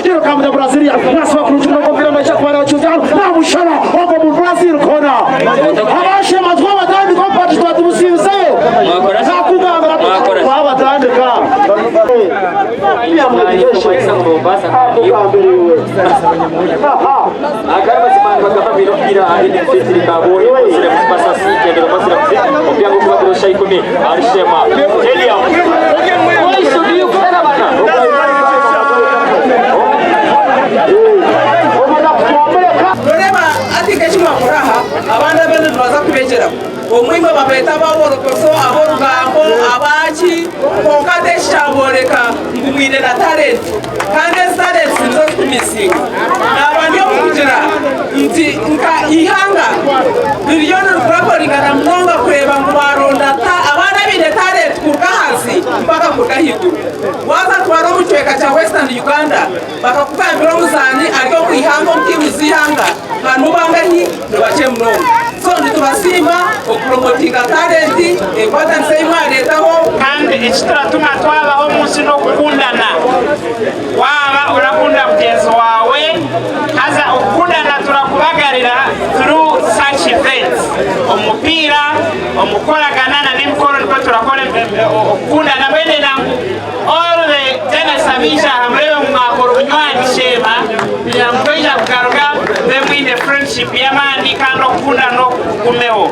Here come the Brazilian. That's what Cruz Novo Vira vai chamar o Chuzão. Vamos chorar. Vamos o Brasil kona. Abaixa mas vamos dar de comprar do outro sim, seu. Já cugava. Vamos dar de cá. Agora vai se mandar para vir vira a ele fez de cabo e você vai passar assim que ele vai passar. O piago que vai deixar aí comigo. Arishema. Ele é. Oi, subiu para bana. Abanda bende twaza kubekera omwimba bapeta baworokoso aborugambo abachi kokade shaboreka ngumwine na talent kandi talent sinzo kumisinga nabanyo kujira nti nka ihanga billion rwakoringana mnonga kureba mu baronda abana bine talent kukahasi mpaka kukahitu waza twaro muchweka cha Western Uganda bakakukambira muzani ariko kuihanga mkibuzihanga kanubanga bache mnongo so nditubasima okupromotinga talent importance y'imwaretaho kandi ikitatuma twabaho umunsi no gukundana waba urakunda mugenzi wawe haza ukundana turakubagarira through such events umupira umukoragana na n'imikoro niko turakora ukundana bene na all the tena sabisha hamlewe mwakoro bunywanyi shema byamkweja kugaruka them in the friendship yamani kando kunda no kumeho